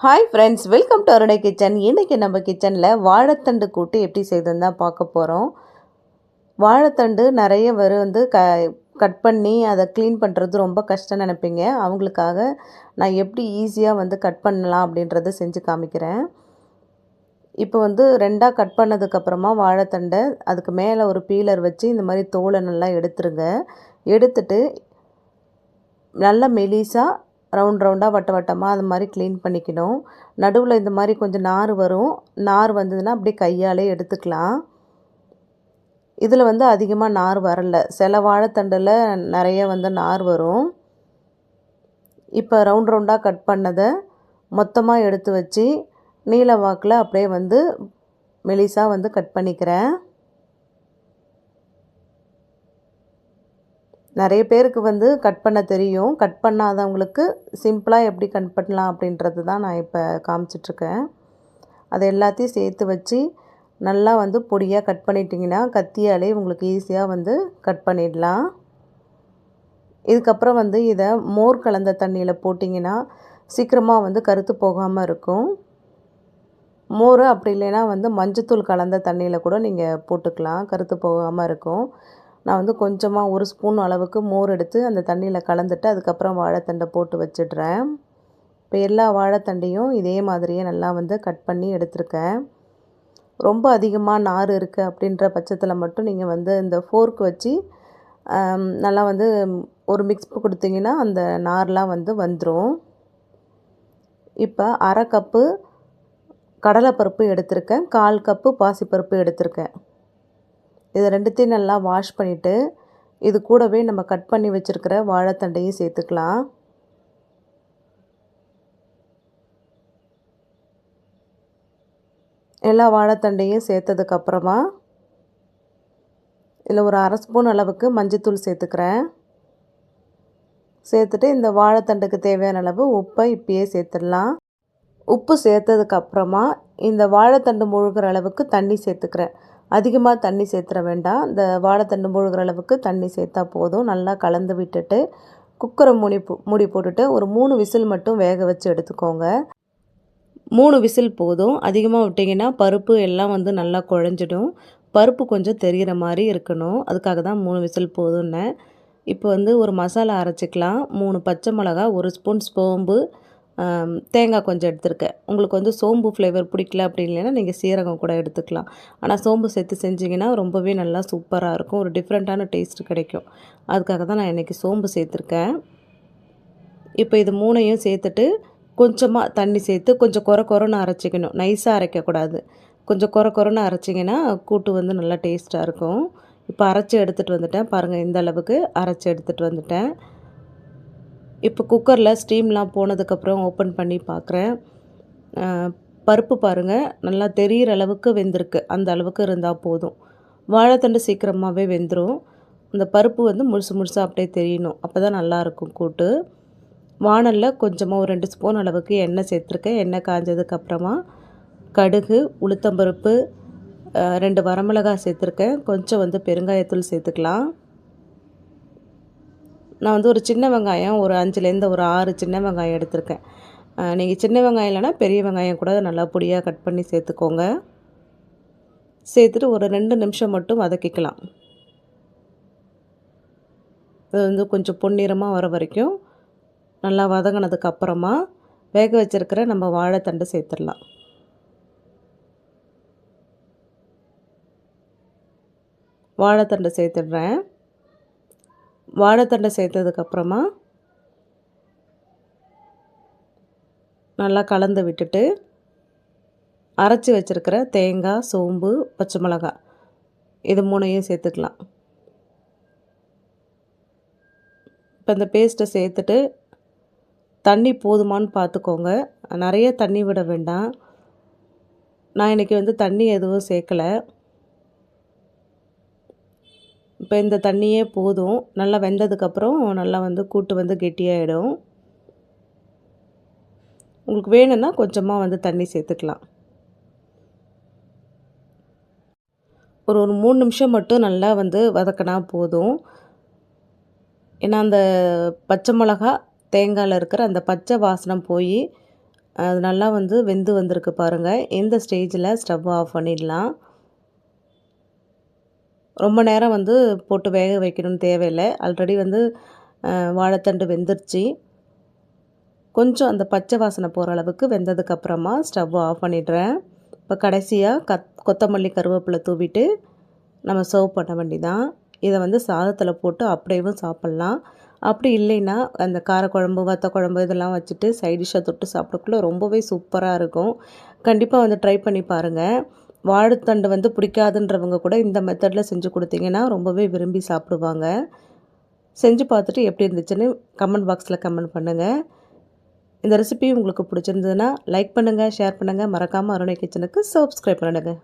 Hi friends, welcome to Arunai kitchen. இன்றைக்கி நம்ம கிச்சனில் வாழைத்தண்டு கூட்டு எப்படி செய்யுதுன்னு தான் பார்க்க போகிறோம். வாழைத்தண்டு நிறைய கட் பண்ணி அதை க்ளீன் பண்ணுறது ரொம்ப கஷ்டம்னு நினைப்பீங்க. அவங்களுக்காக நான் எப்படி ஈஸியாக கட் பண்ணலாம் அப்படின்றத செஞ்சு காமிக்கிறேன். இப்போ ரெண்டாக கட் பண்ணதுக்கப்புறமா வாழைத்தண்டை அதுக்கு மேலே ஒரு பீலர் வச்சு இந்த மாதிரி தோலை நல்லா எடுத்துருங்க. எடுத்துட்டு நல்லா மெலிசாக ரவுண்டாக வட்டமாக அது மாதிரி க்ளீன் பண்ணிக்கணும். நடுவில் இந்த மாதிரி கொஞ்சம் நார் வரும். நார் வந்ததுன்னா அப்படியே கையாலே எடுத்துக்கலாம். இதில் அதிகமாக நார் வரல. சில வாழைத்தண்டில் நிறைய நார் வரும். இப்போ ரவுண்டாக கட் பண்ணதை மொத்தமாக எடுத்து வச்சு நீல வாக்கில் அப்படியே மெலிசாக கட் பண்ணிக்கிறேன். நிறைய பேருக்கு கட் பண்ண தெரியும். கட் பண்ணாதவங்களுக்கு சிம்பிளாக எப்படி கட் பண்ணலாம் அப்படின்றது தான் நான் இப்போ காமிச்சிட்ருக்கேன். அதை எல்லாத்தையும் சேர்த்து வச்சு நல்லா பொடியாக கட் பண்ணிட்டிங்கன்னா கத்தியாலே உங்களுக்கு ஈஸியாக கட் பண்ணிடலாம். இதுக்கப்புறம் இதை மோர் கலந்த தண்ணியில் போட்டிங்கன்னா சீக்கிரமாக கருத்து போகாமல் இருக்கும். மோர் அப்படி இல்லைன்னா மஞ்சத்தூள் கலந்த தண்ணியில் கூட நீங்கள் போட்டுக்கலாம், கருத்து போகாமல் இருக்கும். நான் கொஞ்சமாக 1 ஸ்பூன் அளவுக்கு மோர் எடுத்து அந்த தண்ணியில் கலந்துட்டு அதுக்கப்புறம் வாழைத்தண்டை போட்டு வச்சிடுறேன். இப்போ எல்லா வாழைத்தண்டையும் இதே மாதிரியே நல்லா கட் பண்ணி எடுத்துருக்கேன். ரொம்ப அதிகமாக நார் இருக்குது அப்படின்ற பட்சத்தில் மட்டும் நீங்கள் இந்த ஃபோர்க் வச்சு நல்லா ஒரு மிக்ஸ் கொடுத்தீங்கன்னா அந்த நார்லாம் வந்துடும். இப்போ 1/2 கப்பு கடலைப்பருப்பு எடுத்திருக்கேன், 1/4 கப்பு பாசிப்பருப்பு எடுத்திருக்கேன். இதை ரெண்டுத்தையும் நல்லா வாஷ் பண்ணிவிட்டு இது கூடவே நம்ம கட் பண்ணி வச்சுருக்கிற வாழைத்தண்டையும் சேர்த்துக்கலாம். எல்லா வாழைத்தண்டையும் சேர்த்ததுக்கப்புறமா இதில் ஒரு 1/2 ஸ்பூன் அளவுக்கு மஞ்சத்தூள் சேர்த்துக்கிறேன். சேர்த்துட்டு இந்த வாழைத்தண்டுக்கு தேவையான அளவு உப்பை இப்பயே சேர்த்துடலாம். உப்பு சேர்த்ததுக்கப்புறமா இந்த வாழைத்தண்டு முழுகிற அளவுக்கு தண்ணி சேர்த்துக்கிறேன். அதிகமாக தண்ணி சேர்த்துற வேண்டாம். இந்த வாழைத்தண்டு முழுகிற அளவுக்கு தண்ணி சேர்த்தா போதும். நல்லா கலந்து விட்டுட்டு குக்கரை மூடி போட்டுட்டு ஒரு 3 விசில் மட்டும் வேக வச்சு எடுத்துக்கோங்க. 3 விசில் போதும். அதிகமாக விட்டிங்கன்னா பருப்பு எல்லாம் நல்லா குழஞ்சிடும். பருப்பு கொஞ்சம் தெரிகிற மாதிரி இருக்கணும். அதுக்காக தான் 3 விசில் போதும்னேன். இப்போ ஒரு மசாலா அரைச்சிக்கலாம். 3 பச்சை மிளகா, 1 ஸ்பூன் சோம்பு, தேங்காய் கொஞ்சம் எடுத்துருக்கேன். உங்களுக்கு சோம்பு ஃப்ளேவர் பிடிக்கல அப்படி இல்லைன்னா நீங்கள் சீரகம் கூட எடுத்துக்கலாம். ஆனால் சோம்பு சேர்த்து செஞ்சிங்கன்னா ரொம்பவே நல்லா சூப்பராக இருக்கும். ஒரு டிஃப்ரெண்ட்டான டேஸ்ட்டு கிடைக்கும். அதுக்காக தான் நான் இன்றைக்கி சோம்பு சேர்த்துருக்கேன். இப்போ இது 3ஐயும் சேர்த்துட்டு கொஞ்சமாக தண்ணி சேர்த்து கொஞ்சம் கொரன்னு அரைச்சிக்கணும். நைஸாக அரைக்கக்கூடாது. கொஞ்சம் கொரன்னு அரைச்சிங்கன்னா கூட்டு நல்லா டேஸ்ட்டாக இருக்கும். இப்போ அரைச்சி எடுத்துகிட்டு வந்துட்டேன். பாருங்கள், இந்த அளவுக்கு அரைச்சி எடுத்துகிட்டு வந்துட்டேன். இப்போ குக்கரில் ஸ்டீம்லாம் போனதுக்கப்புறம் ஓப்பன் பண்ணி பார்க்குறேன். பருப்பு பாருங்கள், நல்லா தெரிகிற அளவுக்கு வெந்திருக்கு. அந்த அளவுக்கு இருந்தால் போதும். வாழைத்தண்டு சீக்கிரமாகவே வெந்துடும். இந்த பருப்பு முழுசாக அப்படியே தெரியணும். அப்போ தான் நல்லாயிருக்கும் கூட்டு. வாணலில் கொஞ்சமாக ஒரு 2 ஸ்பூன் அளவுக்கு எண்ணெய் சேர்த்துருக்கேன். எண்ணெய் காஞ்சதுக்கப்புறமா கடுகு, உளுத்தம்பருப்பு, 2 வரமிளகாய் சேர்த்துருக்கேன். கொஞ்சம் பெருங்காயத்தூள் சேர்த்துக்கலாம். நான் ஒரு சின்ன வெங்காயம் ஒரு 5லேருந்து ஒரு 6 சின்ன வெங்காயம் எடுத்திருக்கேன். நீங்கள் சின்ன வெங்காயம் இல்லைனா பெரிய வெங்காயம் கூட நல்லா பொடியாக கட் பண்ணி சேர்த்துக்கோங்க. சேர்த்துட்டு ஒரு 2 நிமிஷம் மட்டும் வதக்கிக்கலாம். இது கொஞ்சம் பொன்னிறமாக வர வரைக்கும் நல்லா வதங்கினதுக்கு அப்புறமா வேக வச்சுருக்கிற நம்ம வாழைத்தண்டை சேர்த்துடலாம். வாழைத்தண்டை சேர்த்துடுறேன். வாழைத்தண்டை சேர்த்ததுக்கப்புறமா நல்லா கலந்து விட்டுட்டு அரைச்சி வச்சுருக்கிற தேங்காய், சோம்பு, பச்சை மிளகாய் இது 3ஐயும் சேர்த்துக்கலாம். இப்போ இந்த பேஸ்ட்டை சேர்த்துட்டு தண்ணி போதுமான்னு பார்த்துக்கோங்க. நிறைய தண்ணி விட வேண்டாம். நான் இன்றைக்கி தண்ணி எதுவும் சேர்க்கலை. இப்போ இந்த தண்ணியே போதும். நல்லா வெந்ததுக்கப்புறம் நல்லா கூட்டு கெட்டியாகிடும். உங்களுக்கு வேணும்னா கொஞ்சமாக தண்ணி சேர்த்துக்கலாம். ஒரு 3 நிமிஷம் மட்டும் நல்லா வதக்கினா போதும். ஏன்னா அந்த பச்சை மிளகா தேங்காயில் இருக்கிற அந்த பச்சை வாசனை போய் அது நல்லா வந்து வெந்து வந்திருக்கு பாருங்கள். இந்த ஸ்டேஜில் ஸ்டவ் ஆஃப் பண்ணிடலாம். ரொம்ப நேரம் வந்து போட்டு வேக வைக்கணும்னு தேவையில்லை. ஆல்ரெடி வந்து வாழைத்தண்டு வெந்துருச்சு. கொஞ்சம் அந்த பச்சை வாசனை போகிற அளவுக்கு வெந்ததுக்கப்புறமா ஸ்டவ் ஆஃப் பண்ணிடுறேன். இப்போ கடைசியாக கொத்தமல்லி கருவேப்பிலை தூவிட்டு நம்ம சர்வ் பண்ண வேண்டியதான். இதை வந்து சாதத்தில் போட்டு அப்படியேவும் சாப்பிட்லாம். அப்படி இல்லைன்னா அந்த காரக்குழம்பு, வத்த குழம்பு இதெல்லாம் வச்சுட்டு சைட் டிஷ்ஷாக தொட்டு சாப்பிடக்குள்ள ரொம்பவே சூப்பராக இருக்கும். கண்டிப்பாக வந்து ட்ரை பண்ணி பாருங்கள். வாழைத்தண்டு வந்து பிடிக்காதுன்றவங்க கூட இந்த மெத்தடில் செஞ்சு கொடுத்தீங்கன்னா ரொம்பவே விரும்பி சாப்பிடுவாங்க. செஞ்சு பார்த்துட்டு எப்படி இருந்துச்சுன்னு கமெண்ட் பாக்ஸில் கமெண்ட் பண்ணுங்கள். இந்த ரெசிபி உங்களுக்கு பிடிச்சிருந்ததுன்னா லைக் பண்ணுங்கள், ஷேர் பண்ணுங்கள். மறக்காமல் அருணை கிச்சனுக்கு சப்ஸ்கிரைப் பண்ணுங்கள்.